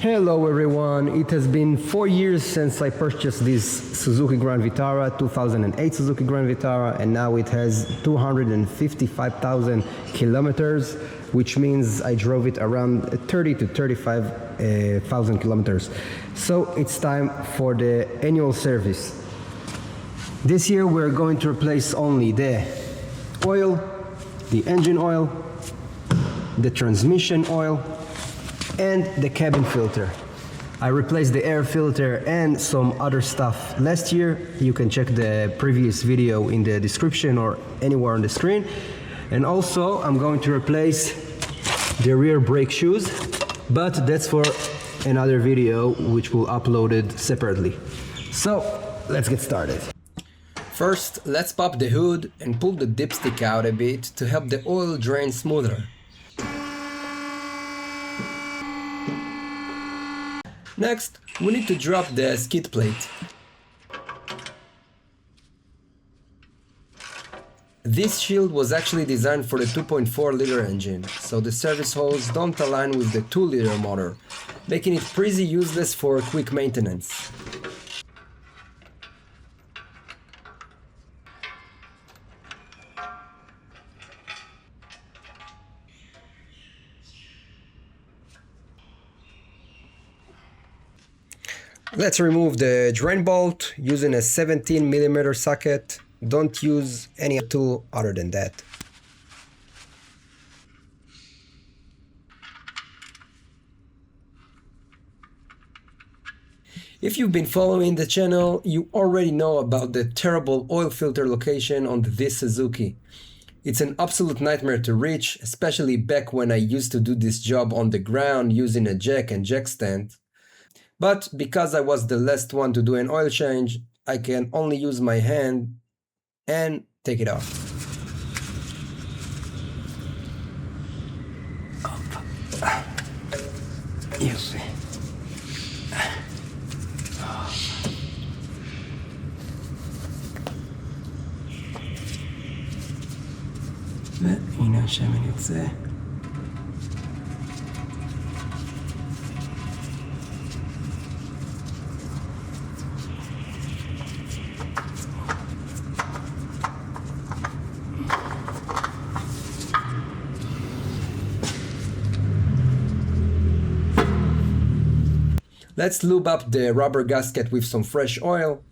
Hello everyone, it has been 4 years since I purchased this Suzuki Grand Vitara, 2008 Suzuki Grand Vitara, and now it has 255,000 kilometers, which means I drove it around 30 to 35,000 kilometers. So it's time for the annual service. This year we're going to replace only the oil, the engine oil, the transmission oil, and the cabin filter. I replaced the air filter and some other stuff last year. You can check the previous video in the description or anywhere on the screen. And also I'm going to replace the rear brake shoes, but that's for another video which we'll upload it separately. So let's get started. First, let's pop the hood and pull the dipstick out a bit to help the oil drain smoother. Next, we need to drop the skid plate. This shield was actually designed for the 2.4-liter engine, so the service hose don't align with the 2-liter motor, making it pretty useless for quick maintenance. Let's remove the drain bolt using a 17mm socket. Don't use any tool other than that. If you've been following the channel, you already know about the terrible oil filter location on this Suzuki. It's an absolute nightmare to reach, especially back when I used to do this job on the ground using a jack and jack stand. But because I was the last one to do an oil change, I can only use my hand and take it off. Easy. והנה השמן יוצא. Let's lube up the rubber gasket with some fresh oil.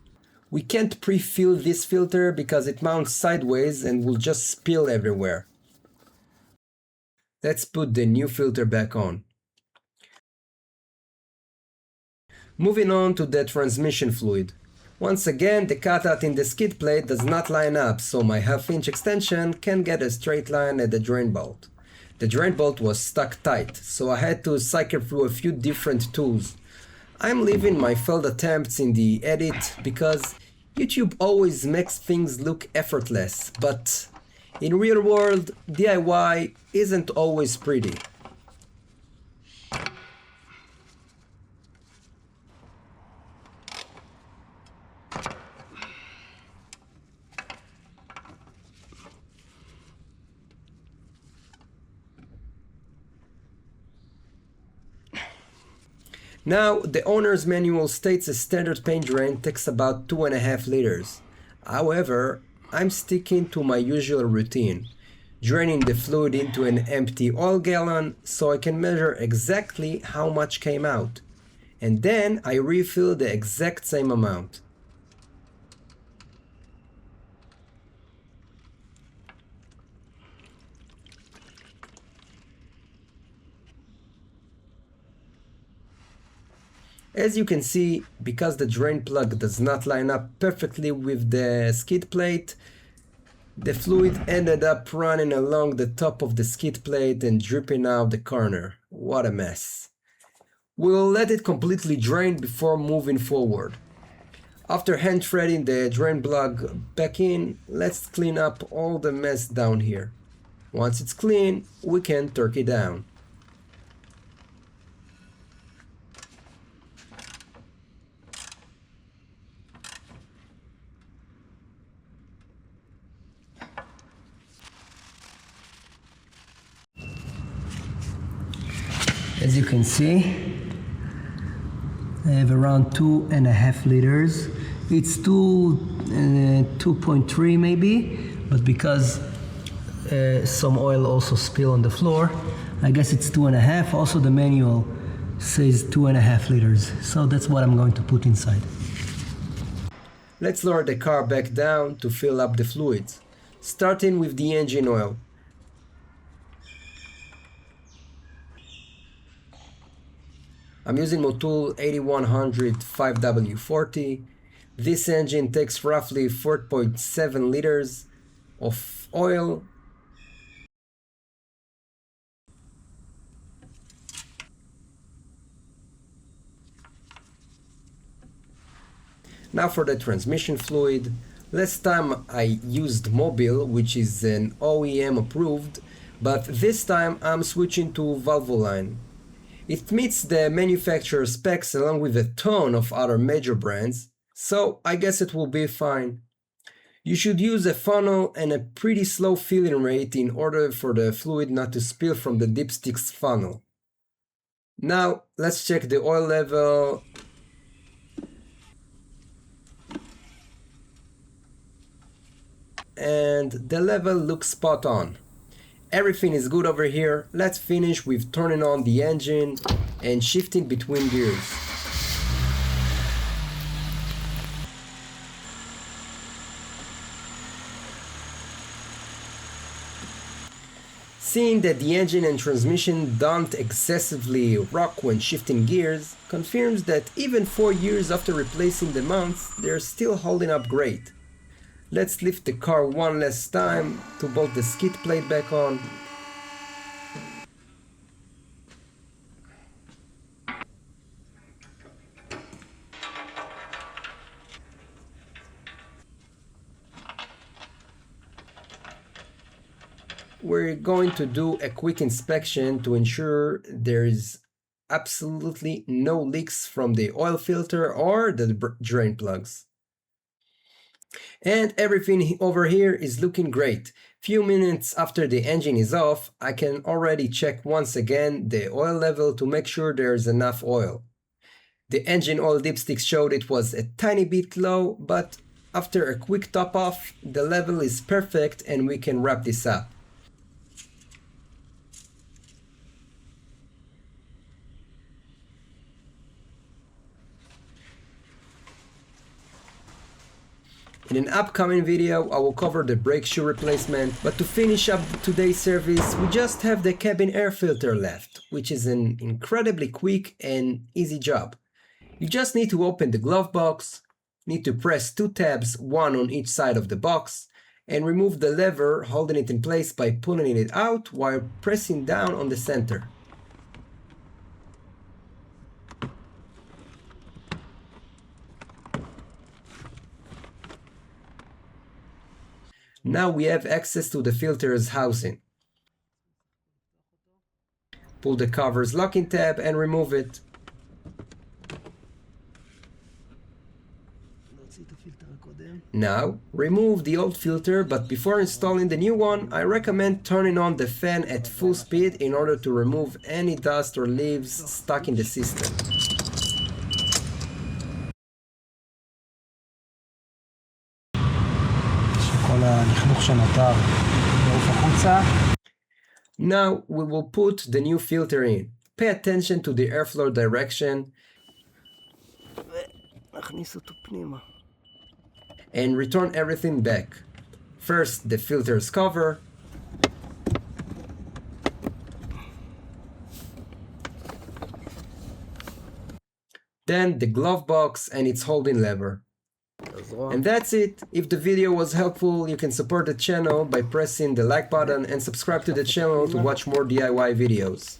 We can't pre-fill this filter because it mounts sideways and will just spill everywhere. Let's put the new filter back on. Moving on to the transmission fluid. Once again, the cutout in the skid plate does not line up, so my half-inch extension can get a straight line at the drain bolt. The drain bolt was stuck tight, so I had to cycle through a few different tools. I'm leaving my failed attempts in the edit because YouTube always makes things look effortless, but in real world, DIY isn't always pretty. Now, the owner's manual states a standard paint drain takes about 2.5 liters. However, I'm sticking to my usual routine, draining the fluid into an empty oil gallon so I can measure exactly how much came out. And then I refill the exact same amount. As you can see, because the drain plug does not line up perfectly with the skid plate, the fluid ended up running along the top of the skid plate and dripping out the corner. What a mess. We'll let it completely drain before moving forward. After hand threading the drain plug back in, let's clean up all the mess down here. Once it's clean, we can torque it down. As you can see, I have around 2.5 liters. It's 2.3 maybe, but because some oil also spill on the floor, I guess it's 2.5. Also the manual says 2.5 liters, so that's what I'm going to put inside. Let's lower the car back down to fill up the fluids, starting with the engine oil. I'm using Motul 8100 5W40. This engine takes roughly 4.7 liters of oil. Now for the transmission fluid. Last time I used Mobil, which is an OEM approved, but this time I'm switching to Valvoline. It meets the manufacturer specs along with a ton of other major brands, so I guess it will be fine. You should use a funnel and a pretty slow filling rate in order for the fluid not to spill from the dipstick's funnel. Now let's check the oil level. And the level looks spot on. Everything is good over here. Let's finish with turning on the engine and shifting between gears. Seeing that the engine and transmission don't excessively rock when shifting gears confirms that even 4 years after replacing the mounts, they're still holding up great. Let's lift the car one last time to bolt the skid plate back on. We're going to do a quick inspection to ensure there is absolutely no leaks from the oil filter or the drain plugs. And everything over here is looking great. Few minutes after the engine is off, I can already check once again the oil level to make sure there's enough oil. The engine oil dipstick showed it was a tiny bit low, but after a quick top off, the level is perfect and we can wrap this up. In an upcoming video I will cover the brake shoe replacement, but to finish up today's service we just have the cabin air filter left, which is an incredibly quick and easy job. You just need to open the glove box, need to press 2 tabs, one on each side of the box, and remove the lever holding it in place by pulling it out while pressing down on the center. Now we have access to the filter's housing. Pull the cover's locking tab and remove it. Now, remove the old filter, but before installing the new one, I recommend turning on the fan at full speed in order to remove any dust or leaves stuck in the system. Now we will put the new filter in. Pay attention to the airflow direction and return everything back. First the filter's cover, then the glove box and its holding lever. And that's it. If the video was helpful, you can support the channel by pressing the like button and subscribe to the channel to watch more DIY videos.